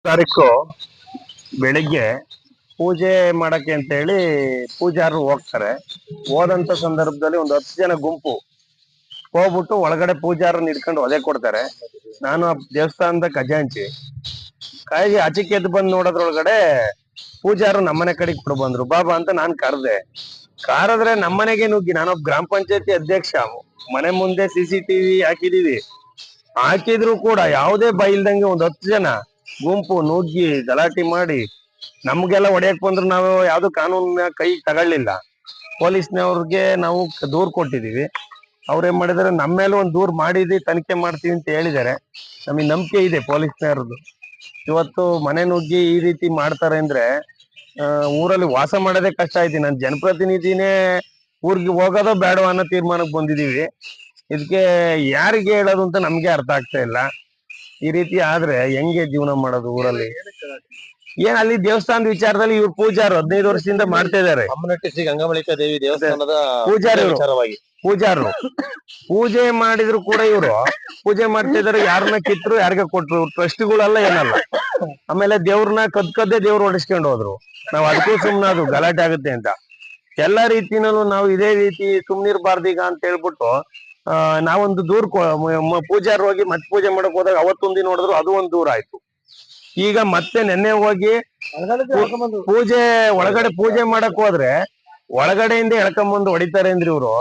ತಾರೀಕು ಬೆಳಿಗ್ಗೆ ಪೂಜೆ ಮಾಡಕ್ಕೆ ಅಂತ ಹೇಳಿ ಪೂಜಾರರು ಹೋಗ್ತಾರೆ. ಹೋದಂತ ಸಂದರ್ಭದಲ್ಲಿ ಒಂದು 10 ಜನ ಗುಂಪು ಹೋಗ್ಬಿಟ್ಟು ಒಳಗಡೆ ಪೂಜಾರನ್ನ ಹಿಡ್ಕೊಂಡು ಒದೆ ಕೊಡ್ತಾರೆ. ನಾನು ಆ ದೇವಸ್ಥಾನದ ಖಜಾಂಚಿ ಕಾಯಿಗೆ ಆಚೆಗೆ ಎದ್ದು ಬಂದು ನೋಡೋದ್ರೊಳಗಡೆ ಪೂಜಾರು ನಮ್ಮನೆ ಕಡೆಗೆ ಕೊಡು ಬಂದ್ರು. ಬಾಬಾ ಅಂತ ನಾನ್ ಕರೆದೆ. ಕಾರದ್ರೆ ನಮ್ಮನೆಗೆ ನುಗ್ಗಿ, ನಾನೊಬ್ಬ ಗ್ರಾಮ ಪಂಚಾಯತಿ ಅಧ್ಯಕ್ಷ, ಮನೆ ಮುಂದೆ CCTV ಹಾಕಿದೀವಿ. ಹಾಕಿದ್ರು ಕೂಡ ಯಾವುದೇ ಬೈಲ್ದಂಗೆ ಒಂದ್ 10 ಜನ ಗುಂಪು ನುಗ್ಗಿ ಗಲಾಟೆ ಮಾಡಿ ನಮ್ಗೆಲ್ಲ ಹೊಡೆಯಕ್ ಬಂದ್ರು ನಾವು ಯಾವ್ದು ಕಾನೂನಿನ ಕೈ ತಗೊಳ್ಳಿಲ್ಲ. ಪೊಲೀಸ್ನವ್ರಿಗೆ ನಾವು ದೂರ್ ಕೊಟ್ಟಿದೀವಿ. ಅವ್ರೇನ್ ಮಾಡಿದಾರೆ, ನಮ್ಮ ಮೇಲೆ ಒಂದ್ ದೂರ್ ಮಾಡಿದಿ, ತನಿಖೆ ಮಾಡ್ತೀವಿ ಅಂತ ಹೇಳಿದ್ದಾರೆ. ನಮಗೆ ನಂಬಿಕೆ ಇದೆ ಪೊಲೀಸ್ನವ್ರದ್ದು. ಇವತ್ತು ಮನೆ ನುಗ್ಗಿ ಈ ರೀತಿ ಮಾಡ್ತಾರೆ ಅಂದ್ರೆ ಊರಲ್ಲಿ ವಾಸ ಮಾಡೋದೇ ಕಷ್ಟ ಐತಿ. ನಾನು ಜನಪ್ರತಿನಿಧಿನೇ ಊರಿಗೆ ಹೋಗೋದೋ ಬೇಡವ ಅನ್ನೋ ತೀರ್ಮಾನಕ್ಕೆ ಬಂದಿದೀವಿ. ಇದಕ್ಕೆ ಯಾರಿಗೆ ಹೇಳೋದು ಅಂತ ನಮ್ಗೆ ಅರ್ಥ ಆಗ್ತಾ ಇಲ್ಲ. ಈ ರೀತಿ ಆದ್ರೆ ಹೆಂಗೆ ಜೀವನ ಮಾಡೋದು ಊರಲ್ಲಿ? ಏನ್ ಅಲ್ಲಿ ದೇವಸ್ಥಾನದ ವಿಚಾರದಲ್ಲಿ ಇವ್ರು ಪೂಜಾರು 15 ವರ್ಷದಿಂದ ಮಾಡ್ತಾ ಇದಾರೆ. ಅಮ್ಮನಟ್ಟಿ ಶ್ರೀ ಗಂಗಾಮಳಿಕಾ ದೇವಿ ದೇವಸ್ಥಾನದ ಪೂಜಾರಿ ವಿಚಾರವಾಗಿ ಪೂಜಾರು ಪೂಜೆ ಮಾಡಿದ್ರು ಕೂಡ ಇವರು ಪೂಜೆ ಮಾಡ್ತಾ ಇದಾರೆ. ಯಾರನ್ನ ಕಿತ್ರು, ಯಾರಿಗೆ ಕೊಟ್ರು, ಟ್ರಸ್ಟಿಗಳೆಲ್ಲ ಏನಲ್ಲ. ಆಮೇಲೆ ದೇವ್ರನ್ನ ಕದ್ದೇ ದೇವ್ರು ಹೊಡಿಸ್ಕೊಂಡು ಹೋದ್ರು. ನಾವ್ ಅದಕ್ಕೂ ಸುಮ್ನದು ಗಲಾಟೆ ಆಗುತ್ತೆ ಅಂತ. ಎಲ್ಲಾ ರೀತಿನಲ್ಲೂ ನಾವು ಇದೇ ರೀತಿ ಸುಮ್ನಿರ್ಬಾರ್ದೀಗ ಅಂತ ಹೇಳ್ಬಿಟ್ಟು ನಾವೊಂದು ದೂರ್ ಪೂಜಾರ್ ಹೋಗಿ ಮತ್ತೆ ಪೂಜೆ ಮಾಡಕ್ ಹೋದಾಗ ಅವತ್ತೊಂದು ದಿನ ನೋಡಿದ್ರು ಅದು ಒಂದು ದೂರ ಆಯ್ತು. ಈಗ ಮತ್ತೆ ನೆನ್ನೆ ಹೋಗಿ ಪೂಜೆ ಒಳಗಡೆ ಪೂಜೆ ಮಾಡಕ್ ಹೋದ್ರೆ ಒಳಗಡೆಯಿಂದ ಎಳ್ಕೊಂಬಂದು ಹೊಡಿತಾರೆ ಅಂದ್ರೆ ಇವ್ರು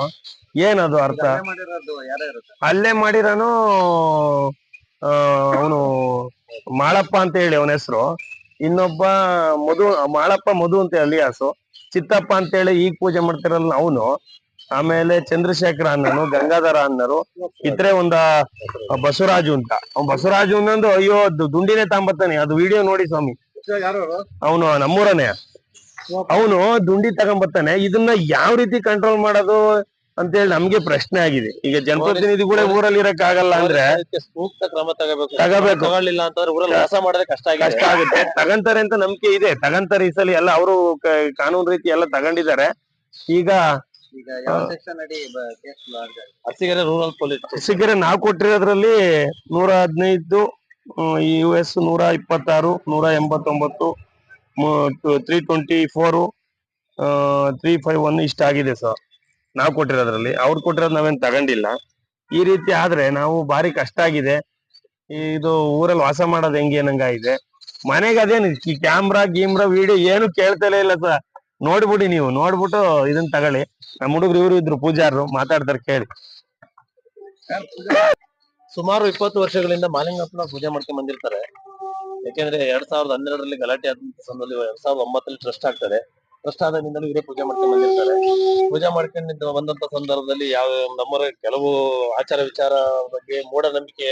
ಏನದು ಅರ್ಥ? ಅಲ್ಲೇ ಮಾಡಿರೋನು ಅವನು ಮಾಳಪ್ಪ ಅಂತ ಹೇಳಿ ಅವನ ಹೆಸರು. ಇನ್ನೊಬ್ಬ ಮಧು, ಮಾಳಪ್ಪ ಮಧು ಅಂತ ಅಲಿಯಾಸು. ಚಿತ್ತಪ್ಪ ಅಂತ ಹೇಳಿ ಈಗ ಪೂಜೆ ಮಾಡ್ತಿರಲ್ಲ ಅವನು. ಆಮೇಲೆ ಚಂದ್ರಶೇಖರ ಅನ್ನನು, ಗಂಗಾಧರ ಅನ್ನರು, ಇದ್ರೆ ಒಂದ ಬಸವರಾಜು ಅಂತ. ಅವ್ನು ಬಸವರಾಜು ಅನ್ನೊಂದು ಅಯ್ಯೋ ದುಂಡಿನೇ ತಾಂಬತ್ತಾನೆ. ಅದು ವಿಡಿಯೋ ನೋಡಿ ಸ್ವಾಮಿ. ಅವನು ನಮ್ಮೂರನೇ. ಅವನು ದುಂಡಿ ತಗೊಂಬತ್ತಾನೆ. ಇದನ್ನ ಯಾವ ರೀತಿ ಕಂಟ್ರೋಲ್ ಮಾಡೋದು ಅಂತೇಳಿ ನಮ್ಗೆ ಪ್ರಶ್ನೆ ಆಗಿದೆ. ಈಗ ಜನಪ್ರತಿನಿಧಿಗಳೇ ಊರಲ್ಲಿ ಇರಕ್ ಆಗಲ್ಲ ಅಂದ್ರೆ ಸೂಕ್ತ ಕ್ರಮ ತಗೋಬೇಕು. ತಗೊಳ್ಳಿಲ್ಲ ಅಂತಂದ್ರೆ ಊರಲ್ಲಿ ವಾಸ ಮಾಡೋದೇ ಕಷ್ಟ ಆಗುತ್ತೆ. ತಗಂತಾರೆ ಅಂತ ನಂಬಿಕೆ ಇದೆ. ತಗಂತಾರೆ ಈ ಸಲ ಎಲ್ಲ. ಅವರು ಕಾನೂನು ರೀತಿ ಎಲ್ಲ ತಗೊಂಡಿದ್ದಾರೆ. ಈಗ ಅರಸೀಕೆರೆ ರೂರಲ್ ಪೊಲೀಸ್ ಅರಸೀಕೆರೆ ನಾವು ಕೊಟ್ಟಿರೋದ್ರಲ್ಲಿ 115 US 126 189 324 351 ಇಷ್ಟ ಆಗಿದೆ ಸರ್ ನಾವು ಕೊಟ್ಟಿರೋದ್ರಲ್ಲಿ. ಅವ್ರು ಕೊಟ್ಟಿರೋದು ನಾವೇನ್ ತಗೊಂಡಿಲ್ಲ. ಈ ರೀತಿ ಆದ್ರೆ ನಾವು ಭಾರಿ ಕಷ್ಟ ಆಗಿದೆ. ಇದು ಊರಲ್ಲಿ ವಾಸ ಮಾಡೋದು ಹೆಂಗೆ ನಂಗಾಗಿದೆ. ಮನೆಗೆ ಅದೇನು ಕ್ಯಾಮ್ರಾ ಗೀಮ್ರಾ ವಿಡಿಯೋ ಏನು ಕೇಳ್ತಲೇ ಇಲ್ಲ ಸರ್. ನೋಡ್ಬಿಡಿ, ನೀವು ನೋಡ್ಬಿಟ್ಟು ಇದನ್ನ ತಗೊಳ್ಳಿ. ನಮ್ಮ ಹುಡುಗರು ಇವರು ಇದ್ರು ಪೂಜಾರರು, ಮಾತಾಡ್ತಾರೆ ಕೇಳಿ. ಸುಮಾರು 20 ವರ್ಷಗಳಿಂದ ಮಾಲಿಂಗಪ್ಪನ ಪೂಜೆ ಮಾಡ್ಕೊಂಡ್ ಬಂದಿರ್ತಾರೆ. ಯಾಕೆಂದ್ರೆ 2012ರಲ್ಲಿ ಗಲಾಟೆ ಆದಂತ ಸಂದರ್ಭದಲ್ಲಿ 2009ರಲ್ಲಿ ಟ್ರಸ್ಟ್ ಆಗ್ತದೆ. ಟ್ರಸ್ಟ್ ಆದಾಗಿಂದಲೂ ಇವರೇ ಪೂಜೆ ಮಾಡ್ಕೊಂಡ್ ಬಂದಿರ್ತಾರೆ. ಪೂಜೆ ಮಾಡ್ಕೊಂಡು ಬಂದಂತ ಸಂದರ್ಭದಲ್ಲಿ ಯಾವ ನಮ್ಮರ ಕೆಲವು ಆಚಾರ ವಿಚಾರ ಬಗ್ಗೆ ಮೂಢನಂಬಿಕೆ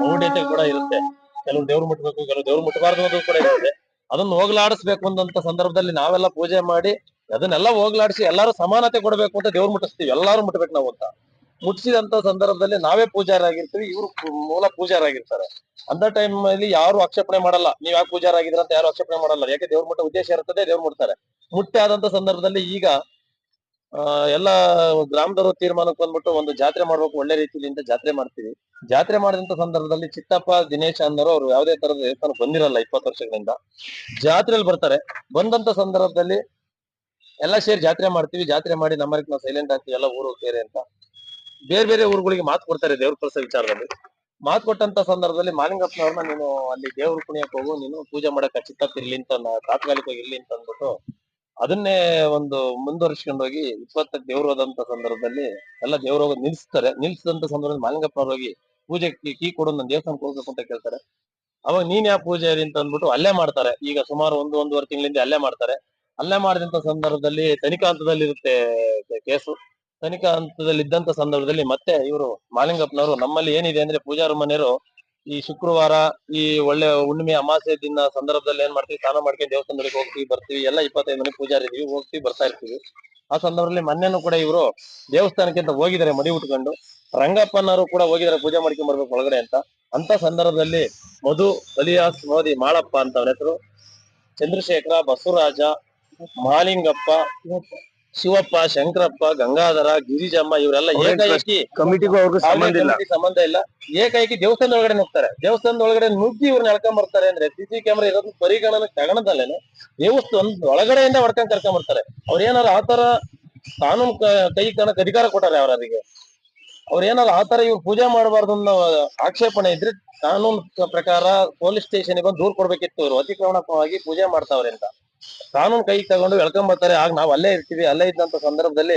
ಮೌಢ್ಯತೆ ಕೂಡ ಇರುತ್ತೆ. ಕೆಲವು ದೇವ್ರು ಮುಟ್ಬೇಕು, ಕೆಲವು ದೇವ್ರು ಮುಟ್ಟಬಾರ್ದು ಅನ್ನೋದು ಕೂಡ ಇರುತ್ತೆ. ಅದನ್ನ ಹೋಗ್ಲಾಡಿಸ್ಬೇಕು ಅಂದಂತ ಸಂದರ್ಭದಲ್ಲಿ ನಾವೆಲ್ಲ ಪೂಜೆ ಮಾಡಿ ಅದನ್ನೆಲ್ಲ ಹೋಗ್ಲಾಡಿಸಿ ಎಲ್ಲಾರು ಸಮಾನತೆ ಕೊಡ್ಬೇಕು ಅಂತ ದೇವ್ರು ಮುಟ್ಟಿಸ್ತೀವಿ. ಎಲ್ಲಾರು ಮುಟ್ಬೇಕು ನಾವು ಅಂತ. ಮುಟ್ಸಿದಂತ ಸಂದರ್ಭದಲ್ಲಿ ನಾವೇ ಪೂಜಾರಾಗಿರ್ತೀವಿ, ಇವ್ರು ಮೂಲ ಪೂಜಾರಾಗಿರ್ತಾರೆ. ಅಂತ ಟೈಮ್ ಅಲ್ಲಿ ಯಾರು ಆಕ್ಷೇಪಣೆ ಮಾಡಲ್ಲ. ನೀವ್ ಯಾಕೆ ಪೂಜಾರಾಗಿದ್ರ ಅಂತ ಯಾರು ಆಕ್ಷೇಪಣೆ ಮಾಡಲ್ಲ. ಯಾಕೆ ದೇವ್ರ ಮುಟ್ಟ ಉದ್ದೇಶ ಇರ್ತದೆ, ದೇವ್ರು ಮುಟ್ತಾರೆ. ಮುಟ್ಟೆ ಆದಂತ ಸಂದರ್ಭದಲ್ಲಿ ಈಗ ಎಲ್ಲ ಗ್ರಾಮದವರು ತೀರ್ಮಾನಕ್ಕೆ ಬಂದ್ಬಿಟ್ಟು ಒಂದು ಜಾತ್ರೆ ಮಾಡ್ಬೇಕು, ಒಳ್ಳೆ ರೀತಿಯಿಂದ ಜಾತ್ರೆ ಮಾಡ್ತೀವಿ. ಜಾತ್ರೆ ಮಾಡಿದಂತ ಸಂದರ್ಭದಲ್ಲಿ ಚಿತ್ತಪ್ಪ ದಿನೇಶ್ ಅನ್ನೋರು ಅವ್ರು ಯಾವುದೇ ತರದ ದೇವಸ್ಥಾನ ಬಂದಿರಲ್ಲ 20 ವರ್ಷಗಳಿಂದ. ಜಾತ್ರೆಯಲ್ಲಿ ಬರ್ತಾರೆ. ಬಂದಂತ ಸಂದರ್ಭದಲ್ಲಿ ಎಲ್ಲ ಸೇರಿ ಜಾತ್ರೆ ಮಾಡ್ತೀವಿ. ಜಾತ್ರೆ ಮಾಡಿ ನಮ್ಮರಿಗೆ ನಾವು ಸೈಲೆಂಟ್ ಆಗ್ತೀವಿ, ಎಲ್ಲ ಊರು ಸೇರಿ ಅಂತ. ಬೇರೆ ಬೇರೆ ಊರುಗಳಿಗೆ ಮಾತು ಕೊಡ್ತಾರೆ ದೇವ್ರ ಕಳ್ಸೋ ವಿಚಾರದಲ್ಲಿ. ಮಾತು ಕೊಟ್ಟಂತ ಸಂದರ್ಭದಲ್ಲಿ ಮಾಲಿಂಗಪ್ಪನವ್ರನ್ನ ನೀನು ಅಲ್ಲಿ ದೇವ್ರ ಕುಣಿಯಕ್ ಹೋಗು, ನೀನು ಪೂಜೆ ಮಾಡಕ್ ಚಿತ್ತಪ್ಪ ಇರ್ಲಿ ಅಂತ ತಾತ್ಕಾಲಿಕವಾಗಿ ಇರ್ಲಿ ಅಂತ ಅಂದ್ಬಿಟ್ಟು ಅದನ್ನೇ ಒಂದು ಮುಂದುವರಿಸ್ಕೊಂಡೋಗಿ 20ಕ್ಕೆ ದೇವ್ರು ಹೋದಂತ ಸಂದರ್ಭದಲ್ಲಿ ಎಲ್ಲ ದೇವ್ರ ಹೋಗೋದು ನಿಲ್ಸ್ತಾರೆ. ನಿಲ್ಸಿದಂತ ಸಂದರ್ಭದಲ್ಲಿ ಮಾಲಿಂಗಪ್ಪನವ್ರು ಹೋಗಿ ಪೂಜೆ ಕೀ ಕೊಡು, ನನ್ನ ದೇವಸ್ಥಾನಕ್ಕೆ ಹೋಗ್ಬೇಕು ಅಂತ ಕೇಳ್ತಾರೆ. ಅವಾಗ ನೀನ್ ಯಾವ ಪೂಜಾರಿ ಅಂತ ಅಂದ್ಬಿಟ್ಟು ಅಲ್ಲೇ ಮಾಡ್ತಾರೆ. ಈಗ ಸುಮಾರು 1-1.5 ತಿಂಗಳಿಂದ ಅಲ್ಲೇ ಮಾಡ್ತಾರೆ. ಅಲ್ಲೇ ಮಾಡಿದಂತ ಸಂದರ್ಭದಲ್ಲಿ ತನಿಖಾ ಹಂತದಲ್ಲಿ ಇರುತ್ತೆ ಕೇಸು. ತನಿಖಾ ಹಂತದಲ್ಲಿ ಇದ್ದಂತ ಸಂದರ್ಭದಲ್ಲಿ ಮತ್ತೆ ಇವರು ಮಾಲಿಂಗಪ್ಪನವರು ನಮ್ಮಲ್ಲಿ ಏನಿದೆ ಅಂದ್ರೆ ಪೂಜಾರು ಮನೆಯವರು ಈ ಶುಕ್ರವಾರ ಈ ಒಳ್ಳೆ ಹುಣ್ಣಿಮೆ ಅಮಾಸೆ ದಿನ ಸಂದರ್ಭದಲ್ಲಿ ಏನ್ ಮಾಡ್ತೀವಿ, ಸ್ನಾನ ಮಾಡ್ಕೊಂಡು ದೇವಸ್ಥಾನಗಳಿಗೆ ಹೋಗ್ತೀವಿ ಬರ್ತೀವಿ. ಎಲ್ಲ 25 ಮನೆ ಪೂಜಾರಿ ಇದೀವಿ, ಹೋಗ್ತೀವಿ ಬರ್ತಾ ಇರ್ತೀವಿ. ಆ ಸಂದರ್ಭದಲ್ಲಿ ಮೊನ್ನೆನೂ ಕೂಡ ಇವರು ದೇವಸ್ಥಾನಕ್ಕೆ ಅಂತ ಹೋಗಿದ್ದಾರೆ ಮಡಿ ಉಟ್ಕೊಂಡು. ರಂಗಪ್ಪನವರು ಕೂಡ ಹೋಗಿದ್ದಾರೆ ಪೂಜೆ ಮಾಡ್ಕೊಂಡ್ ಬರ್ಬೇಕು ಒಳಗಡೆ ಅಂತ. ಅಂತ ಸಂದರ್ಭದಲ್ಲಿ ಮಧು ಅಲಿಯಾಸ್ ಮೋದಿ ಮಾಳಪ್ಪ ಅಂತ ಅವನ ಹೆಸರು, ಚಂದ್ರಶೇಖರ, ಬಸವರಾಜ, ಮಾಲಿಂಗಪ್ಪ, ಶಿವಪ್ಪ, ಶಂಕರಪ್ಪ, ಗಂಗಾಧರ, ಗಿರಿಜಮ್ಮ ಇವರೆಲ್ಲ ಏಕಾಏಕಿ ಕಮಿಟಿಗೂ ಅವ್ರಿಗೂ ಸಂಬಂಧ ಇಲ್ಲ. ಸಂಬಂಧ ಇಲ್ಲ. ಏಕಾಏಕಿ ದೇವಸ್ಥಾನದ ಒಳಗಡೆ ನುಗ್ತಾರೆ. ದೇವಸ್ಥಾನದ ಒಳಗಡೆ ನುಗ್ಗಿ ಇವ್ರನ್ನ ಎಳ್ಕೊಂಡ್ ಬರ್ತಾರೆ ಅಂದ್ರೆ ಸಿಸಿ ಕ್ಯಾಮೆರಾ ಇರೋದು ಪರಿಗಣನೆ ತಗೊಳದಲ್ಲೇನೆ ದೇವಸ್ಥಾನ ಒಳಗಡೆಯಿಂದ ಹೊಡ್ಕೊಂಡ್ ಕರ್ಕೊಂಡ್ ಬರ್ತಾರೆ. ಅವ್ರ ಏನಾರು ಆತರ ಕಾನೂನು ಕೈ ಕಣಕ್ ಅಧಿಕಾರ ಕೊಟ್ಟಾರೆ ಅವರಿಗೆ. ಅವ್ರ ಏನಾರು ಆತರ ಇವ್ರು ಪೂಜೆ ಮಾಡಬಾರ್ದು ಅನ್ನೋ ಆಕ್ಷೇಪಣೆ ಇದ್ರೆ ಕಾನೂನು ಪ್ರಕಾರ ಪೊಲೀಸ್ ಸ್ಟೇಷನ್ ಬಂದು ದೂರ್ ಕೊಡ್ಬೇಕಿತ್ತು. ಇವ್ರು ಅತಿಕ್ರಮಣವಾಗಿ ಪೂಜೆ ಮಾಡ್ತಾವ್ರೆ ಅಂತ ಕಾನೂನು ಕೈ ತಗೊಂಡು ಎಳ್ಕೊಂಡ್ ಬರ್ತಾರೆ. ಆಗ ನಾವ್ ಅಲ್ಲೇ ಇರ್ತೀವಿ. ಅಲ್ಲೇ ಇದ್ದಂತ ಸಂದರ್ಭದಲ್ಲಿ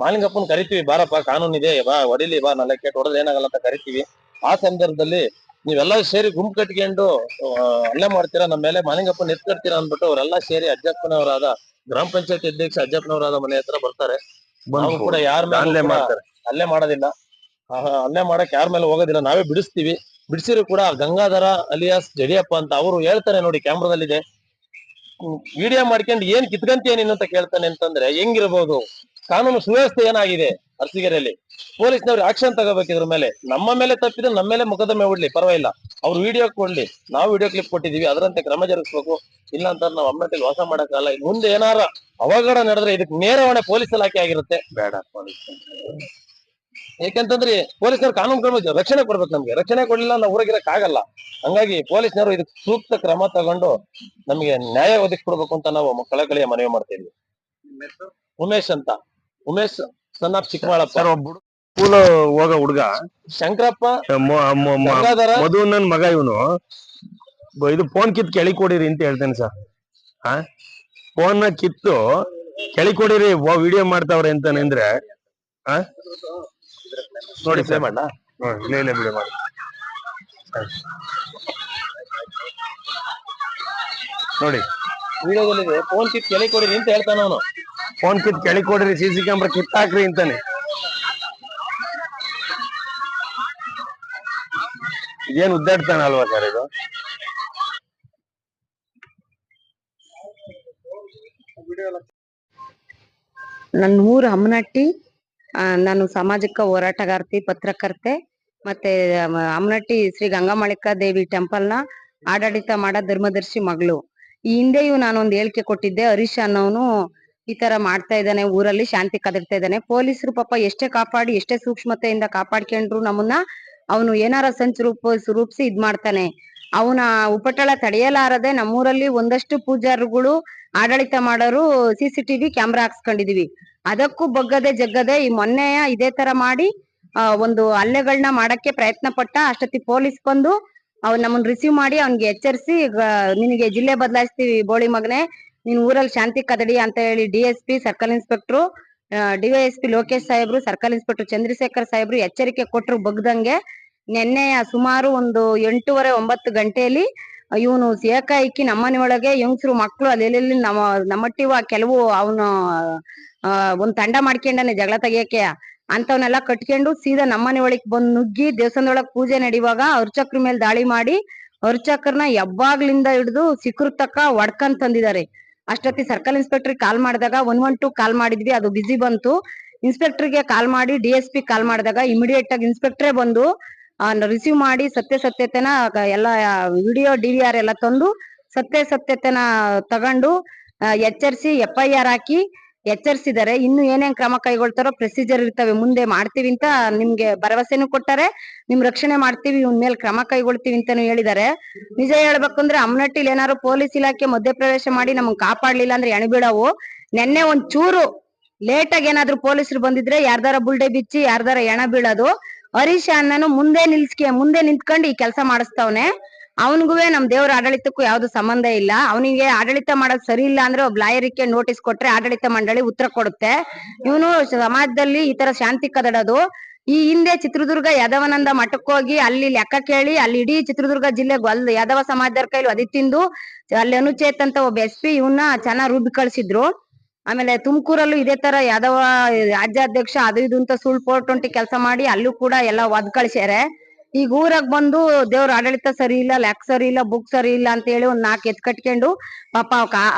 ಮಾಲಿಂಗಪ್ಪನ್ ಕರಿತೀವಿ, ಬಾರಪ್ಪ ಕಾನೂನ್ ಇದೆ, ಬಾ ಹೊಡಿಲಿ, ಬಾ ನಲ್ಲ ಕೆಟ್ಟ ಹೊಡೆದ್ರೆ ಏನಾಗಲ್ಲ ಅಂತ ಕರಿತೀವಿ. ಆ ಸಂದರ್ಭದಲ್ಲಿ ನೀವೆಲ್ಲ ಸೇರಿ ಗುಂಪು ಕಟ್ಕೊಂಡು ಅಲ್ಲೇ ಮಾಡ್ತೀರಾ, ನಮ್ಮ ಮೇಲೆ ಮಾಲಿಂಗಪ್ಪನ್ ಎತ್ಕಡ್ತೀರಾ ಅಂದ್ಬಿಟ್ಟು ಅವರೆಲ್ಲ ಸೇರಿ ಅಜ್ಜಪ್ಪನವರಾದ ಗ್ರಾಮ ಪಂಚಾಯತ್ ಅಧ್ಯಕ್ಷ ಅಜ್ಜಪ್ಪನವರಾದ ಮನೆ ಹತ್ರ ಬರ್ತಾರೆ. ನಾವು ಕೂಡ ಯಾರ ಮೇಲೆ ಅಲ್ಲೇ ಮಾಡೋದಿಲ್ಲ, ಅಲ್ಲೇ ಮಾಡಕ್ ಯಾರ ಮೇಲೆ ಹೋಗೋದಿಲ್ಲ, ನಾವೇ ಬಿಡಿಸ್ತೀವಿ. ಬಿಡಿಸಿದ್ರು ಕೂಡ ಗಂಗಾಧರ ಅಲಿಯಾಸ್ ಜಡಿಯಪ್ಪ ಅಂತ ಅವರು ಹೇಳ್ತಾರೆ, ನೋಡಿ ಕ್ಯಾಮ್ರಾದಲ್ಲಿದೆ, ವಿಡಿಯೋ ಮಾಡ್ಕೊಂಡು ಏನ್ ಕಿತ್ಕಂತೀಯ ನೀನು ಅಂತ ಕೇಳ್ತಾನೆ. ಅಂತಂದ್ರೆ ಹೆಂಗಿರ್ಬೋದು? ಕಾನೂನು ಸುವ್ಯವಸ್ಥೆ ಏನಾಗಿದೆ ಅರಸೀಕೆರೆಯಲ್ಲಿ? ಪೊಲೀಸ್ನವ್ರು ಆಕ್ಷನ್ ತಗೋಬೇಕು ಇದ್ರ ಮೇಲೆ. ನಮ್ಮ ಮೇಲೆ ತಪ್ಪಿದ್ರೆ ನಮ್ಮ ಮೇಲೆ ಮೊಕದ್ದಮೆ ಹೊಡ್ಲಿ, ಪರವಾಗಿಲ್ಲ, ಅವ್ರು ವಿಡಿಯೋ ಕೊಡ್ಲಿ, ನಾವು ವಿಡಿಯೋ ಕ್ಲಿಪ್ ಕೊಟ್ಟಿದೀವಿ, ಅದರಂತೆ ಕ್ರಮ ಜರುಗಿಸ್ಬೇಕು. ಇಲ್ಲ ಅಂತ ನಾವು ಅಮ್ಮನಟ್ಟಿಲಿ ವಾಸ ಮಾಡಕ್ಕಾಗಲ್ಲ. ಮುಂದೆ ಏನಾರ ಅವಘಡ ನಡೆದ್ರೆ ಇದಕ್ಕೆ ನೇರ ಹೊಣೆ ಪೊಲೀಸ್ ಇಲಾಖೆ ಆಗಿರುತ್ತೆ. ಬೇಡ ಪೊಲೀಸ್, ಯಾಕಂತಂದ್ರೆ ಪೊಲೀಸ್ನವ್ರು ಕಾನೂನು ಕ್ರಮ ರಕ್ಷಣೆ ಕೊಡ್ಬೇಕು. ನಮ್ಗೆ ರಕ್ಷಣೆ ಕೊಡ್ಲಿಲ್ಲ ನಾವು ಊರಾಗಿರಕ್ ಆಗಲ್ಲ. ಹಂಗಾಗಿ ಪೊಲೀಸ್ನವರು ಇದಕ್ಕೆ ಸೂಕ್ತ ಕ್ರಮ ತಗೊಂಡು ನಮ್ಗೆ ನ್ಯಾಯ ಒದಗಿಸ್ಕೊಡ್ಬೇಕು ಅಂತ ನಾವು ಕಳಕಳಿಯ ಮನವಿ ಮಾಡ್ತೀವಿ. ಉಮೇಶ್ ಅಂತ, ಉಮೇಶ್ ಸನ್ ಆಫ್ ಚಿಕ್ಕಮಾಳಪ್ಪ. ಸ್ಕೂಲ್ ಹೋಗ ಹುಡುಗ ಶಂಕರಪ್ಪ, ಮಧು ನನ್ ಮಗ. ಇವನು ಇದು ಫೋನ್ ಕಿತ್ ಕೆಳಿ ಕೊಡಿರಿ ಅಂತ ಹೇಳ್ತೇನೆ ಸರ್. ಫೋನ್ ಕಿತ್ತು ಕೆಳಿ ಕೊಡಿರಿ, ವಿಡಿಯೋ ಮಾಡ್ತಾವ್ರೆ ಅಂತಾನೆ ಅಂದ್ರೆ ನೋಡಿ ಸರ್, ಮಾಡ ಇಲ್ಲ ವಿಡಿಯೋ ಮಾಡಿ. ನೋಡಿ ವಿಡಿಯೋದಲ್ಲಿದೆ, ಫೋನ್ ಕಿತ್ ಕೆಳಿ ಕೊಡಿರಿ ಅಂತ ಹೇಳ್ತಾನ ಅವನು. ಫೋನ್ ಕಿತ್ ಕೆಳಿ ಕೊಡಿರಿ, ಸಿಸಿ ಕ್ಯಾಮ್ರಾ ಕಿತ್ತಾಕ್ರಿ ಅಂತಾನೆ. ಇದೇನ್ ಉದ್ದಾಡ್ತಾನ ಅಲ್ವಾ ಸರ್ ಇದು? ನನ್ನ ಊರು ಅಮ್ಮನಟ್ಟಿ. ನಾನು ಸಾಮಾಜಿಕ ಹೋರಾಟಗಾರ್ತಿ, ಪತ್ರಕರ್ತೆ, ಮತ್ತೆ ಅಮ್ಮನಟ್ಟಿ ಶ್ರೀ ಗಂಗಾಮಳಿಕಾ ದೇವಿ ಟೆಂಪಲ್ ನ ಆಡಳಿತ ಮಾಡೋ ಧರ್ಮದರ್ಶಿ ಮಗಳು. ಈ ಹಿಂದೆಯೂ ನಾನೊಂದು ಹೇಳಿಕೆ ಕೊಟ್ಟಿದ್ದೆ, ಹರೀಶ್ ಅನ್ನೋನು ಈ ತರ ಮಾಡ್ತಾ ಇದ್ದಾನೆ, ಊರಲ್ಲಿ ಶಾಂತಿ ಕದಡ್ತಾ ಇದ್ದಾನೆ. ಪೊಲೀಸರು ಪಾಪ ಎಷ್ಟೇ ಕಾಪಾಡಿ, ಎಷ್ಟೇ ಸೂಕ್ಷ್ಮತೆಯಿಂದ ಕಾಪಾಡ್ಕೊಂಡ್ರು ನಮ್ಮನ್ನ ಅವನು ಏನಾರ ಸಂಚು ರೂಪಿಸಿ ಇದ್ ಮಾಡ್ತಾನೆ. ಅವನ ಉಪಟಳ ತಡೆಯಲಾರದೆ ನಮ್ಮೂರಲ್ಲಿ ಒಂದಷ್ಟು ಪೂಜಾರಿಗಳು, ಆಡಳಿತ ಮಾಡೋರು CCTV ಕ್ಯಾಮ್ರಾ ಹಾಕ್ಸ್ಕೊಂಡಿದೀವಿ. ಅದಕ್ಕೂ ಬಗ್ಗದೆ ಜಗ್ಗದೆ ಈ ಮೊನ್ನೆ ಇದೇ ತರ ಮಾಡಿ ಒಂದು ಹಲ್ಲೆಗಳನ್ನ ಮಾಡಕ್ಕೆ ಪ್ರಯತ್ನ ಪಟ್ಟ. ಅಷ್ಟೊತ್ತಿ ಪೊಲೀಸ್ ಬಂದು ಅವ್ನ್ ನಮ್ಮನ್ನ ರಿಸೀವ್ ಮಾಡಿ ಅವ್ನಿಗೆ ಎಚ್ಚರಿಸಿ, ನಿನಗೆ ಜಿಲ್ಲೆ ಬದಲಾಯಿಸ್ತೀವಿ ಬೋಳಿ ಮಗನೆ, ನೀನ್ ಊರಲ್ಲಿ ಶಾಂತಿ ಕದಡಿ ಅಂತ ಹೇಳಿ DSP, circle inspector, DYSP Lokesh ಸಾಹೇಬ್ರು, ಸರ್ಕಲ್ ಇನ್ಸ್ಪೆಕ್ಟರ್ ಚಂದ್ರಶೇಖರ್ ಸಾಹೇಬ್ರು ಎಚ್ಚರಿಕೆ ಕೊಟ್ರು ಬಗ್ದಂಗೆ. ನಿನ್ನೆ ಸುಮಾರು ಒಂದು 8:30 9 ಗಂಟೆಯಲ್ಲಿ ಇವನು ಏಕಾಏಕಿ ನಮ್ಮನೆ ಒಳಗೆ ಹೆಂಗಸರು ಮಕ್ಕಳು ಅಲ್ಲೆಲ್ಲಿ ನಮ್ಮಟ್ಟಿವ ಕೆಲವು ಅವನು ಒಂದ್ ತಂಡ ಮಾಡ್ಕೊಂಡಾನೆ ಜಗಳ ತೆಗಿಯಕ್ಕೆ. ಅಂತವನ್ನೆಲ್ಲ ಕಟ್ಕೊಂಡು ಸೀದಾ ನಮ್ಮನೆ ಒಳಗ್ ಬಂದ್ ನುಗ್ಗಿ ದೇವಸ್ಥಾನದೊಳಗ್ ಪೂಜೆ ನಡೆಯುವಾಗ ಅರ್ಚಕ್ರ ಮೇಲೆ ದಾಳಿ ಮಾಡಿ ಅರ್ಚಕರ್ನ ಹೆಬ್ಬಾಗ್ಲಿಂದ ಹಿಡಿದು ಸಿಕ್ರು ತಕ್ಕ ಹೊಡ್ಕೊಂಡ್ ತಂದಿದ್ದಾರೆ. ಅಷ್ಟೊತ್ತಿ ಸರ್ಕಲ್ ಇನ್ಸ್ಪೆಕ್ಟರ್ ಕಾಲ್ ಮಾಡಿದಾಗ 112 ಕಾಲ್ ಮಾಡಿದ್ವಿ, ಅದು ಬಿಸಿ ಬಂತು. ಇನ್ಸ್ಪೆಕ್ಟರ್ಗೆ ಕಾಲ್ ಮಾಡಿ DSP ಕಾಲ್ ಮಾಡಿದಾಗ ಇಮಿಡಿಯೇಟ್ ಆಗಿ ಇನ್ಸ್ಪೆಕ್ಟ್ರೇ ಬಂದು ರಿಸೀವ್ ಮಾಡಿ ಸತ್ಯತೆನ ಎಲ್ಲ ವಿಡಿಯೋ DVR ಎಲ್ಲ ತಂದು ಸತ್ಯತೆನ ತಗೊಂಡು ಎಚ್ಚರಿಸಿ FIR ಹಾಕಿ ಎಚ್ಚರಿಸಿದ್ದಾರೆ. ಇನ್ನು ಏನೇನ್ ಕ್ರಮ ಕೈಗೊಳ್ತಾರೋ ಪ್ರೊಸೀಜರ್ ಇರ್ತವೆ, ಮುಂದೆ ಮಾಡ್ತೀವಿ ಅಂತ ನಿಮ್ಗೆ ಭರವಸೆನೂ ಕೊಟ್ಟಾರೆ. ನಿಮ್ ರಕ್ಷಣೆ ಮಾಡ್ತೀವಿ, ಇವ್ನ ಮೇಲೆ ಕ್ರಮ ಕೈಗೊಳ್ತೀವಿ ಅಂತಾನು ಹೇಳಿದ್ದಾರೆ. ನಿಜ ಹೇಳ್ಬೇಕು ಅಂದ್ರೆ ಅಮ್ಮನಟ್ಟಿಲಿ ಏನಾದ್ರು ಪೊಲೀಸ್ ಇಲಾಖೆ ಮಧ್ಯಪ್ರವೇಶ ಮಾಡಿ ನಮಗ್ ಕಾಪಾಡ್ಲಿಲ್ಲ ಅಂದ್ರೆ ಎಣಬಿಡವು. ನೆನ್ನೆ ಒಂದ್ ಚೂರು ಲೇಟ್ ಆಗಿ ಏನಾದ್ರು ಪೊಲೀಸರು ಬಂದಿದ್ರೆ ಯಾರ್ದಾರ ಬುಲ್ಡೆ ಬಿಚ್ಚಿ ಯಾರ್ದಾರ ಎಣ ಬೀಳೋದು. ಹರೀಶ್ ಅಣ್ಣನು ಮುಂದೆ ನಿಂತ್ಕೊಂಡು ಈ ಕೆಲಸ ಮಾಡಿಸ್ತವನೆ. ಅವನಿಗುವೆ ನಮ್ ದೇವ್ರ ಆಡಳಿತಕ್ಕೂ ಯಾವ್ದು ಸಂಬಂಧ ಇಲ್ಲ. ಅವನಿಗೆ ಆಡಳಿತ ಮಾಡೋದ್ ಸರಿ ಇಲ್ಲ ಅಂದ್ರೆ ಒಬ್ಬ ಲಾಯರ್ಗೆ ನೋಟಿಸ್ ಕೊಟ್ರೆ ಆಡಳಿತ ಮಂಡಳಿ ಉತ್ತರ ಕೊಡುತ್ತೆ. ಇವನು ಸಮಾಜದಲ್ಲಿ ಈ ತರ ಶಾಂತಿ ಕದಡೋದು. ಈ ಹಿಂದೆ ಚಿತ್ರದುರ್ಗ ಯಾದವಾನಂದ ಮಠಕ್ಕೆ ಹೋಗಿ ಅಲ್ಲಿ ಲೆಕ್ಕ ಕೇಳಿ ಅಲ್ಲಿ ಇಡೀ ಚಿತ್ರದುರ್ಗ ಜಿಲ್ಲೆ ಯಾದವ ಸಮಾಜದವ್ರ ಕೈಲಿ ಒದಿ ತಿಂದು ಅಲ್ಲಿ ಅನುಚೇತ್ ಅಂತ ಒಬ್ಬ SP ಇವನ್ನ ಚೆನ್ನಾಗ್ ರುಬ್ಬಿ ಕಳ್ಸಿದ್ರು. ಆಮೇಲೆ ತುಮಕೂರಲ್ಲೂ ಇದೇ ತರ ಯಾದವ ರಾಜ್ಯಾಧ್ಯಕ್ಷ ಅದು ಇದು ಅಂತ ಸುಳ್ 420 ಕೆಲಸ ಮಾಡಿ ಅಲ್ಲೂ ಕೂಡ ಎಲ್ಲ ಒದ್ ಕಳ್ಸ್ಯಾರೆ. ಈಗ ಊರಾಗ ಬಂದು ದೇವ್ರ ಆಡಳಿತ ಸರಿ ಇಲ್ಲ, ಲೆಕ್ಕ ಸರಿ ಇಲ್ಲ, ಬುಕ್ ಸರಿ ಇಲ್ಲ ಅಂತ ಹೇಳಿ ಒಂದ್ 4 ಎತ್ ಕಟ್ಕೊಂಡು ಪಾಪ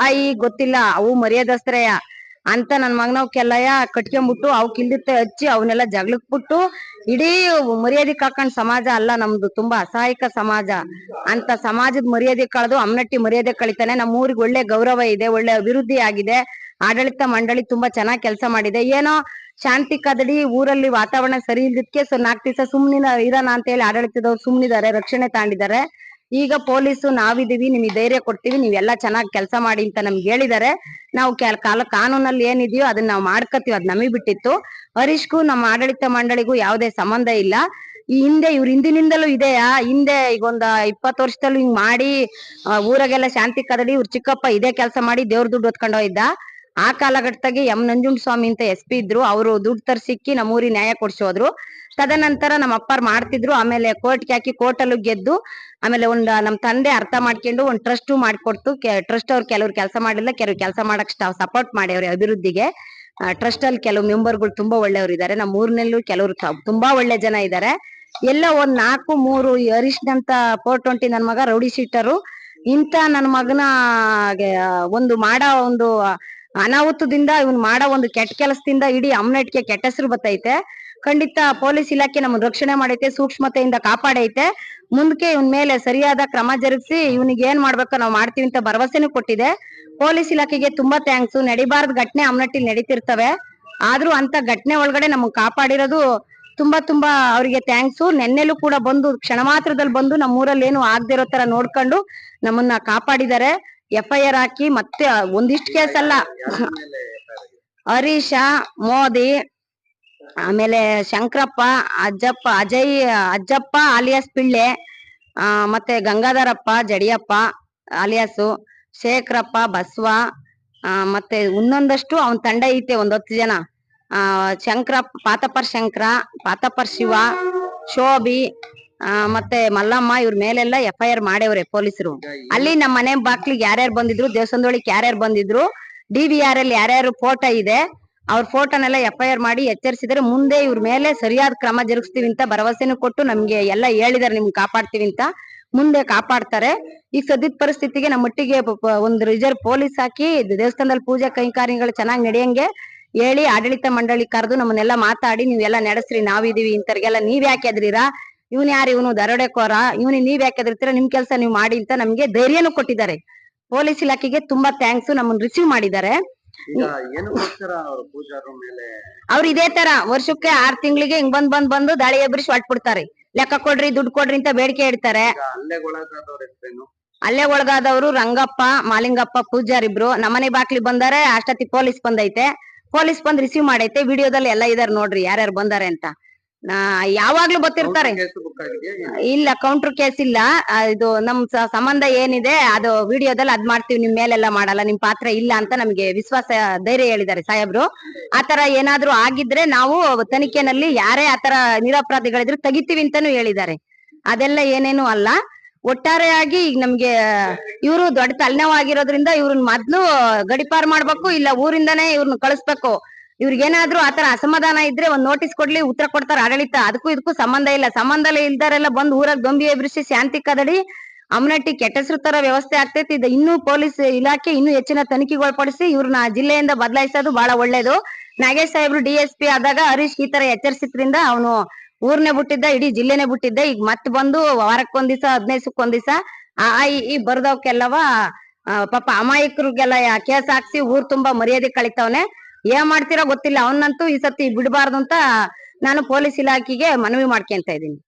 ಗೊತ್ತಿಲ್ಲ ಅವು ಮರ್ಯಾದಸ್ತ್ರಯ ಅಂತ ನನ್ ಮಗನವಕ್ಕೆಲ್ಲಯ ಕಟ್ಕೊಂಡ್ಬಿಟ್ಟು ಅವಕ್ ಇಲ್ದಿತ್ತ ಹಚ್ಚಿ ಅವನ್ನೆಲ್ಲ ಜಗಳಕ್ ಬಿಟ್ಟು ಇಡೀ ಮರ್ಯಾದೆ ಕಳ್ಕೊಂಡ್ ಸಮಾಜ ಅಲ್ಲ ನಮ್ದು, ತುಂಬಾ ಅಸಹಾಯಕ ಸಮಾಜ. ಅಂತ ಸಮಾಜದ ಮರ್ಯಾದೆ ಕಳೆದು ಅಮ್ಮನಟ್ಟಿ ಮರ್ಯಾದೆ ಕಳಿತಾನೆ. ನಮ್ಮ ಊರಿಗೆ ಒಳ್ಳೆ ಗೌರವ ಇದೆ, ಒಳ್ಳೆ ಅಭಿವೃದ್ಧಿ ಆಗಿದೆ. ಆಡಳಿತ ಮಂಡಳಿ ತುಂಬಾ ಚೆನ್ನಾಗಿ ಕೆಲಸ ಮಾಡಿದೆ. ಏನೋ ಶಾಂತಿ ಕದಡಿ ಊರಲ್ಲಿ ವಾತಾವರಣ ಸರಿ ಇಲ್ದಿದ್ಕೆ 4 ದಿವಸ ಸುಮ್ನಿನ ಇರೋಣ ಅಂತ ಹೇಳಿ ಆಡಳಿತದವ್ರು ಸುಮ್ನಿದ್ದಾರೆ, ರಕ್ಷಣೆ ತಾಂಡಿದ್ದಾರೆ. ಈಗ ಪೊಲೀಸು ನಾವಿದೀವಿ, ನಿಮಗೆ ಧೈರ್ಯ ಕೊಡ್ತೀವಿ, ನೀವೆಲ್ಲಾ ಚೆನ್ನಾಗಿ ಕೆಲಸ ಮಾಡಿ ಅಂತ ನಮ್ಗೆ ಹೇಳಿದ್ದಾರೆ. ನಾವು ಕಾನೂನಲ್ಲಿ ಏನಿದೆಯೋ ಅದನ್ನ ನಾವು ಮಾಡ್ಕತೀವಿ, ಅದ್ ನಮಗ್ ಬಿಟ್ಟಿತ್ತು. ಹರೀಶ್ಗೂ ನಮ್ಮ ಆಡಳಿತ ಮಂಡಳಿಗೂ ಯಾವುದೇ ಸಂಬಂಧ ಇಲ್ಲ. ಈ ಹಿಂದೆ ಇವ್ರ ಹಿಂದಿನಿಂದಲೂ ಇದೆಯಾ, ಹಿಂದೆ ಈಗ ಒಂದ್ 20 ವರ್ಷದಲ್ಲೂ ಹಿಂಗ್ ಮಾಡಿ ಊರಾಗೆಲ್ಲ ಶಾಂತಿ ಕದಡಿ ಇವ್ರ ಚಿಕ್ಕಪ್ಪ ಇದೇ ಕೆಲಸ ಮಾಡಿ ದೇವ್ರ ದುಡ್ಡು ಹೊತ್ಕೊಂಡ್ ಹೋಗಿದ್ದ. ಆ ಕಾಲಘಟ್ಟದಾಗೆ ಎಂ ನಂಜುಂಡಸ್ವಾಮಿ ಅಂತ SP ಇದ್ರು, ಅವರು ದುಡ್ಡು ತರ್ಸಿಕ್ಕಿ ನಮ್ಮೂರಿಗೆ ನ್ಯಾಯ ಕೊಡ್ಸೋದ್ರು. ತದನಂತರ ನಮ್ಮ ಅಪ್ಪಾರ್ ಮಾಡ್ತಿದ್ರು, ಆಮೇಲೆ ಕೋರ್ಟ್ಗೆ ಹಾಕಿ ಕೋರ್ಟಲ್ಲೂ ಗೆದ್ದು, ಆಮೇಲೆ ನಮ್ ತಂದೆ ಅರ್ಥ ಮಾಡ್ಕೊಂಡು ಒಂದ್ ಟ್ರಸ್ಟ್ ಮಾಡ್ಕೊಡ್ತು. ಟ್ರಸ್ಟ್ ಅವ್ರು ಕೆಲವ್ರು ಕೆಲಸ ಮಾಡಿಲ್ಲ, ಕೆಲವ್ರು ಕೆಲಸ ಮಾಡಕ್ ಸಪೋರ್ಟ್ ಮಾಡ್ಯವ್ರೆ ಅಭಿವೃದ್ಧಿಗೆ. ಟ್ರಸ್ಟ್ ಅಲ್ಲಿ ಕೆಲವು ಮೆಂಬರ್ಗಳು ತುಂಬಾ ಒಳ್ಳೆಯವರು ಇದ್ದಾರೆ. ನಮ್ಮ ಊರಿನಲ್ಲೂ ಕೆಲವರು ತುಂಬಾ ಒಳ್ಳೆ ಜನ ಇದ್ದಾರೆ. ಎಲ್ಲ ಒಂದ್ 4-3 ಹರೀಶ್ನಂತ 420 ನನ್ ಮಗ ರೌಡಿ ಶೀಟರು, ಇಂತ ನನ್ ಮಗನ ಒಂದು ಅನಾಹುತದಿಂದ ಇವನ್ ಮಾಡೋ ಒಂದು ಕೆಟ್ಟ ಕೆಲಸದಿಂದ ಇಡೀ ಅಮ್ನೆಟ್ಗೆ ಕೆಟ್ಟ ಹೆಸರು ಬತ್ತೈತೆ. ಖಂಡಿತ ಪೊಲೀಸ್ ಇಲಾಖೆ ನಮ್ಮನ್ನ ರಕ್ಷಣೆ ಮಾಡೈತೆ, ಸೂಕ್ಷ್ಮತೆಯಿಂದ ಕಾಪಾಡೈತೆ. ಮುಂದಕ್ಕೆ ಇವನ್ ಮೇಲೆ ಸರಿಯಾದ ಕ್ರಮ ಜರುಗಿಸಿ ಇವನಿಗೆ ಏನ್ ಮಾಡ್ಬೇಕೋ ನಾವ್ ಮಾಡ್ತೀವಿ ಅಂತ ಭರವಸೆನೂ ಕೊಟ್ಟಿದೆ. ಪೊಲೀಸ್ ಇಲಾಖೆಗೆ ತುಂಬಾ ಥ್ಯಾಂಕ್ಸ್. ನಡಿಬಾರ್ದು ಘಟನೆ ಅಮ್ನಟ್ಟಿಲ್ ನಡೀತಿರ್ತವೆ, ಆದ್ರೂ ಅಂತ ಘಟನೆ ಒಳಗಡೆ ನಮಗ್ ಕಾಪಾಡಿರೋದು ತುಂಬಾ ಅವ್ರಿಗೆ ಥ್ಯಾಂಕ್ಸ್. ನೆನ್ನೆಲೂ ಕೂಡ ಬಂದು ಕ್ಷಣ ಮಾತ್ರದಲ್ಲಿ ಬಂದು ನಮ್ಮ ಊರಲ್ಲಿ ಏನು ಆಗದೆ ಇರೋ ತರ ನೋಡ್ಕೊಂಡು ನಮ್ಮನ್ನ ಕಾಪಾಡಿದ್ದಾರೆ. FIR ಹಾಕಿ ಮತ್ತೆ ಒಂದಿಷ್ಟು ಕೇಸ್ ಅಲ್ಲ, ಹರೀಶ, ಮೋದಿ, ಆಮೇಲೆ ಶಂಕರಪ್ಪ, ಅಜ್ಜಪ್ಪ ಆಲಿಯಾಸ್ ಪಿಳ್ಳೆ, ಮತ್ತೆ ಗಂಗಾಧರಪ್ಪ, ಜಡಿಯಪ್ಪ ಆಲಿಯಾಸು, ಶೇಖರಪ್ಪ, ಬಸವ, ಮತ್ತೆ ಇನ್ನೊಂದಷ್ಟು ಅವನ್ ತಂಡ ಐತೆ, 10 ಜನ. ಶಂಕರಪ್ಪ, ಪಾತಪರ್ ಶಿವ, ಶೋಭಿ, ಮತ್ತೆ ಮಲ್ಲಮ್ಮ, ಇವ್ರ ಮೇಲೆಲ್ಲ FIR ಮಾಡ್ಯವ್ರೆ ಪೊಲೀಸರು. ಅಲ್ಲಿ ನಮ್ಮ ಮನೆ ಬಾಕ್ಲಿಗೆ ಯಾರ್ಯಾರು ಬಂದಿದ್ರು, ದೇವಸ್ಥಾನದೊಳಗೆ ಯಾರ್ಯಾರು ಬಂದಿದ್ರು, DVR ಅಲ್ಲಿ ಯಾರ್ಯಾರು ಫೋಟೋ ಇದೆ, ಅವ್ರ ಫೋಟೋನೆಲ್ಲ FIR ಮಾಡಿ ಎಚ್ಚರಿಸಿದ್ರೆ ಮುಂದೆ ಇವ್ರ ಮೇಲೆ ಸರಿಯಾದ ಕ್ರಮ ಜರುಗಿಸ್ತೀವಿ ಅಂತ ಭರವಸೆನೂ ಕೊಟ್ಟು ನಮ್ಗೆ ಎಲ್ಲ ಹೇಳಿದಾರೆ, ನಿಮ್ಗೆ ಕಾಪಾಡ್ತೀವಿ ಅಂತ. ಮುಂದೆ ಕಾಪಾಡ್ತಾರೆ. ಈ ಸದ್ಯದ ಪರಿಸ್ಥಿತಿಗೆ ನಮ್ಮ ಮಟ್ಟಿಗೆ ಒಂದು ರಿಸರ್ವ್ ಪೊಲೀಸ್ ಹಾಕಿ ದೇವಸ್ಥಾನದಲ್ಲಿ ಪೂಜಾ ಕೈಂಕರ್ಯಗಳು ಚೆನ್ನಾಗಿ ನಡೆಯಂಗೆ ಹೇಳಿ ಆಡಳಿತ ಮಂಡಳಿ ಕರೆದು ನಮ್ಮನ್ನೆಲ್ಲ ಮಾತಾಡಿ ನೀವೆಲ್ಲ ನಡೆಸ್ರಿ, ನಾವಿದೀವಿ, ಇಂತರ್ಗೆಲ್ಲ ನೀವ್ ಯಾಕೆ ಎದ್ರೀರಾ, ಇವನ್ ಯಾರು, ಇವನು ದರೋಡೆಕೋರ, ಇವನಿಗೆ ನೀವ್ ಯಾಕೆ ಎದ್ರಿತೀರಾ, ನಿಮ್ ಕೆಲಸ ನೀವ್ ಮಾಡಿ ಅಂತ ನಮ್ಗೆ ಧೈರ್ಯನೂ ಕೊಟ್ಟಿದ್ದಾರೆ. ಪೊಲೀಸ್ ಇಲಾಖೆಗೆ ತುಂಬಾ ಥ್ಯಾಂಕ್ಸ್, ನಮ್ಮನ್ನ ರಿಸೀವ್ ಮಾಡಿದ್ದಾರೆ. ಅವ್ರು ಇದೇ ತರ ವರ್ಷಕ್ಕೆ 6 ತಿಂಗಳಿಗೆ ಹಿಂಗ್ ಬಂದು ದಾಳಿ ಎಬ್ಬಿಸಿ ಹೊಟ್ಬಿಡ್ತಾರೆ. ಲೆಕ್ಕ ಕೊಡ್ರಿ, ದುಡ್ಡು ಕೊಡ್ರಿ ಅಂತ ಬೇಡಿಕೆ ಇಡ್ತಾರೆ. ಅಲ್ಲೇ ಒಳಗಾದವರು ರಂಗಪ್ಪ, ಮಾಲಿಂಗಪ್ಪ, ಪೂಜಾರಿಬ್ರು. ನಮ್ಮನೆ ಬಾಕ್ಲಿ ಬಂದಾರೆ, ಅಷ್ಟೊತ್ತಿ ಪೊಲೀಸ್ ಬಂದೈತೆ. ಪೊಲೀಸ್ ಬಂದ್ ರಿಸೀವ್ ಮಾಡೈತೆ. ವಿಡಿಯೋದಲ್ಲಿ ಎಲ್ಲ ಇದಾರೆ ನೋಡ್ರಿ ಯಾರ್ಯಾರು ಬಂದಾರೆ ಅಂತ. ಯಾವಾಗ್ಲೂ ಗೊತ್ತಿರ್ತಾರೆ. ಇಲ್ಲ, ಕೌಂಟರ್ ಕೇಸ್ ಇಲ್ಲ. ಇದು ನಮ್ ಸಂಬಂಧ ಏನಿದೆ ಅದು ವಿಡಿಯೋದಲ್ಲಿ ಅದ್ ಮಾಡ್ತೀವಿ, ನಿಮ್ ಮೇಲೆಲ್ಲ ಮಾಡಲ್ಲ, ನಿಮ್ ಪಾತ್ರ ಇಲ್ಲ ಅಂತ ನಮ್ಗೆ ವಿಶ್ವಾಸ, ಧೈರ್ಯ ಹೇಳಿದ್ದಾರೆ ಸಾಹೇಬ್ರು. ಆತರ ಏನಾದ್ರು ಆಗಿದ್ರೆ ನಾವು ತನಿಖೆನಲ್ಲಿ ಯಾರೇ ಆತರ ನಿರಪರಾಧಿಗಳಿದ್ರೆ ತೆಗಿತೀವಿ ಅಂತಾನು ಹೇಳಿದ್ದಾರೆ. ಅದೆಲ್ಲ ಏನೇನು ಅಲ್ಲ. ಒಟ್ಟಾರೆಯಾಗಿ ಈಗ ನಮ್ಗೆ ಇವ್ರು ದೊಡ್ಡ ತಲೆನೋವಾಗಿರೋದ್ರಿಂದ ಇವ್ರನ್ನ ಮೊದ್ಲು ಗಡಿಪಾರ್ ಮಾಡ್ಬೇಕು, ಇಲ್ಲ ಊರಿಂದಾನೇ ಇವ್ರನ್ನ ಕಳಿಸ್ಬೇಕು. ಇವ್ರಿಗೇನಾದ್ರೂ ಆತರ ಅಸಮಾಧಾನ ಇದ್ರೆ ಒಂದ್ ನೋಟಿಸ್ ಕೊಡ್ಲಿ, ಉತ್ತರ ಕೊಡ್ತಾರ ಆಡಳಿತ. ಅದಕ್ಕೂ ಇದಕ್ಕೂ ಸಂಬಂಧ ಇಲ್ಲ. ಸಂಬಂಧ ಇಲ್ದಾರೆಲ್ಲ ಬಂದು ಊರಾಗ ದೊಂಬಿ ಎಬ್ರಿಸಿ ಶಾಂತಿ ಕದಡಿ ಅಮ್ನಟ್ಟಿ ಕೆಟ್ಟ ಹೆಸರು ತರ ವ್ಯವಸ್ಥೆ ಆಗ್ತೈತಿ. ಇದು ಇನ್ನೂ ಪೊಲೀಸ್ ಇಲಾಖೆ ಇನ್ನೂ ಹೆಚ್ಚಿನ ತನಿಖೆಗೊಳಪಡಿಸಿ ಇವ್ರನ್ನ ಜಿಲ್ಲೆಯಿಂದ ಬದಲಾಯಿಸೋದು ಬಹಳ ಒಳ್ಳೇದು. ನಾಗೇಶ್ ಸಾಹೇಬ್ರು DSP ಆದಾಗ ಹರೀಶ್ ಈ ತರ ಎಚ್ಚರಿಸಿದ್ರಿಂದ ಅವನು ಊರ್ನೇ ಬಿಟ್ಟಿದ್ದ, ಇಡೀ ಜಿಲ್ಲೆನೆ ಬಿಟ್ಟಿದ್ದ. ಈಗ ಮತ್ತೆ ಬಂದು ವಾರಕ್ಕೊಂದ್ ದಿವಸ 15 ದಿವಸಕ್ಕೊಂದ್ ದಿವಸ ಈ ಬರ್ದವಕ್ಕೆಲ್ಲವ ಪಾಪ ಅಮಾಯಕರಿಗೆಲ್ಲ ಕೇಸ್ ಹಾಕ್ಸಿ ಊರ್ ತುಂಬಾ ಮರ್ಯಾದೆ ಕಳಿತವನೆ. ಏನ್ ಮಾಡ್ತೀರೋ ಗೊತ್ತಿಲ್ಲ. ಅವನ್ನಂತೂ ಈ ಸತಿ ಬಿಡಬಾರ್ದು ಅಂತ ನಾನು ಪೊಲೀಸ್ ಇಲಾಖೆಗೆ ಮನವಿ ಮಾಡ್ಕೊಂತ ಇದೀನಿ.